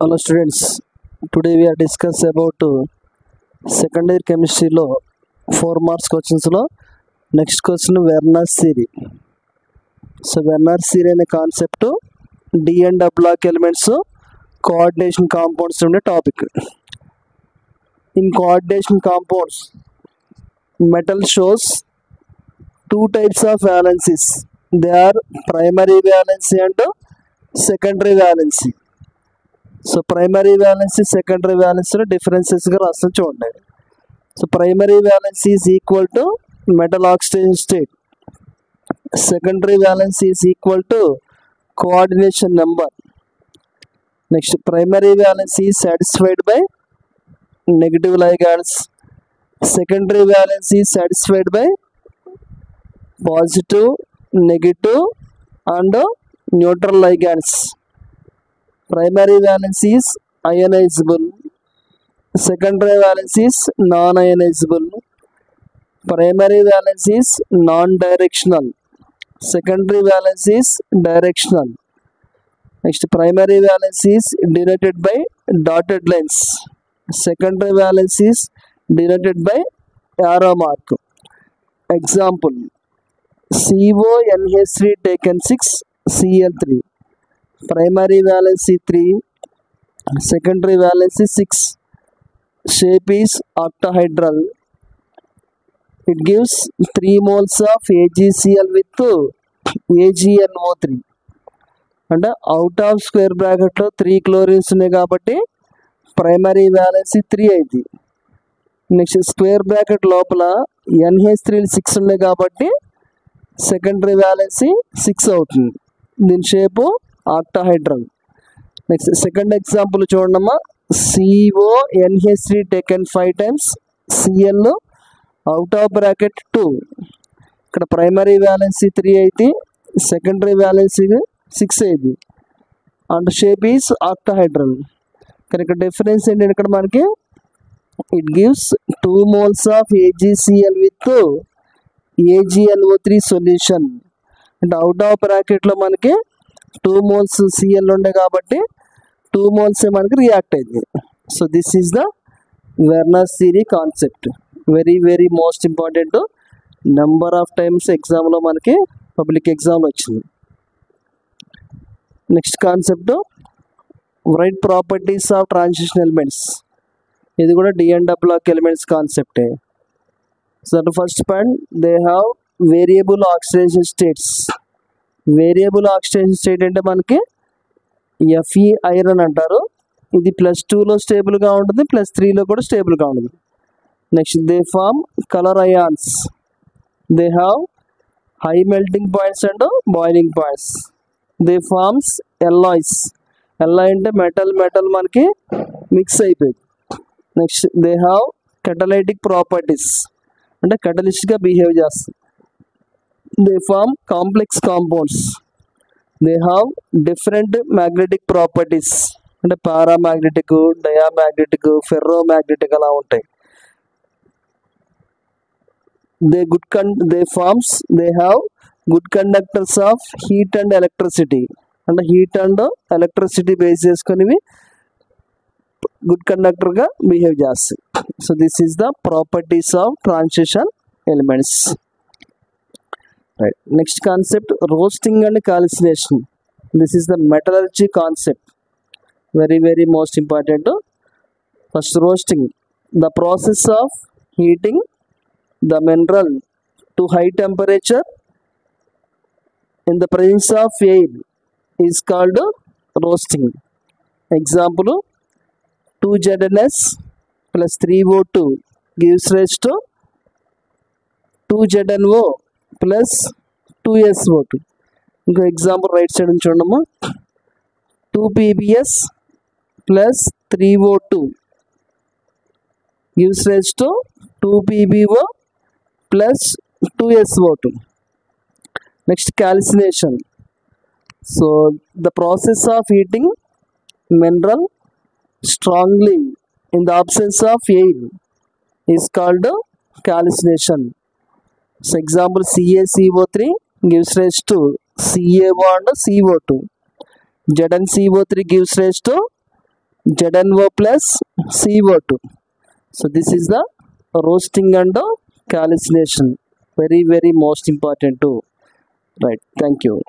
Hello students, today we are discuss about secondary chemistry lo 4 marks questions lo next question Werner's theory. So Werner's theory అనే concept D and W block elements coordination compounds ఉండే topic. In coordination compounds, metal shows two types of valencies. They are primary valency and secondary valency. So primary valency secondary వ్యాలెన్సీలో డిఫరెన్సెస్గా రాస్తాం చూడండి. So primary valency is equal to metal oxidation state, secondary valency is equal to coordination number. Next primary valency is satisfied by negative ligands, secondary valency is satisfied by positive, negative and neutral ligands. Primary valence is ionizable, secondary valence is non-ionizable. Primary valence is non-directional, secondary valence is directional. Next, primary valence is denoted by dotted lines, secondary valence is denoted by arrow mark. Example, CONH3 taken 6 Cl3. Primary valency 3, secondary valency 6. Shape is octahedral. It gives 3 moles of AgCl with AgNO3. And out of square bracket lo 3 chlorines ఉన్నాయి కాబట్టి primary valency 3 అయింది. Next square bracket లోపల NH3 6 ఉన్నాయి కాబట్టి secondary valency 6 అవుతుంది. దీని shape octahedral. Next second example చూడమ్మా, CONH3 taken 5 times Cl out of bracket 2. ఇక్కడ ప్రైమరీ వ్యాలెన్సీ 3 అయితే సెకండరీ వ్యాలెన్సీ 6 అయింది అండ్ షేప్ ఈస్ octahedral. కానీ ఇక్కడ డిఫరెన్స్ ఏంటంటే ఇక్కడ మనకి it gives 2 moles of AgCl with AgNO3 solution. అంటే అవుట్ ఆఫ్ బ్రాకెట్లో మనకి 2 moles Cl ఉండే కాబట్టి 2 moles మనకి రియాక్ట్ అయింది. So this is the Werner's theory concept. Very very most important. Number of times ఎగ్జామ్లో మనకి పబ్లిక్ ఎగ్జామ్లో వచ్చింది. Next concept right properties of transition elements. ఇది కూడా D and double block elements కాన్సెప్టే. So first point, they have variable oxidation states. Variable oxidation state అంటే మనకి Fe iron అంటారు. ఇది +2లో స్టేబుల్గా ఉంటుంది, +3లో కూడా స్టేబుల్గా ఉంటుంది. Next they form colour ions. They have high melting points and boiling points. They forms alloys. Alloy అంటే మెటల్ మెటల్ మనకి మిక్స్ అయిపోయింది. Next they have catalytic properties, అంటే కెటలిస్ట్గా బిహేవ్ చేస్తుంది. They form complex compounds. They have different magnetic properties, అంటే paramagnetic, diamagnetic, ferromagnetic అలా ఉంటాయి. They have good conductors of heat and electricity, అంటే హీట్ అండ్ ఎలక్ట్రిసిటీ బేస్ చేసుకుని good కండక్టర్గా behave చేస్తాయి. So this is the properties of transition elements. Right. Next concept, roasting and calcination. This is the metallurgy concept. Very very most important. First, roasting, the process of heating the mineral to high temperature in the presence of air is called roasting. Example, 2ZnS plus 3O2 gives rise to 2ZnO plus 2SO2. ఇంకో example right side నుంచి చూడమ్మా, 2PbS plus 3O2 gives rise to 2PbO plus 2SO2. Next calcination. So the process of heating mineral strongly in the absence of air is called calcination. So example, CaCO3 gives rise to CaO and CO2. ZnCO3 gives rise to ZnO plus CO2. So this is the roasting and calcination. Very most important too. Right. Thank you.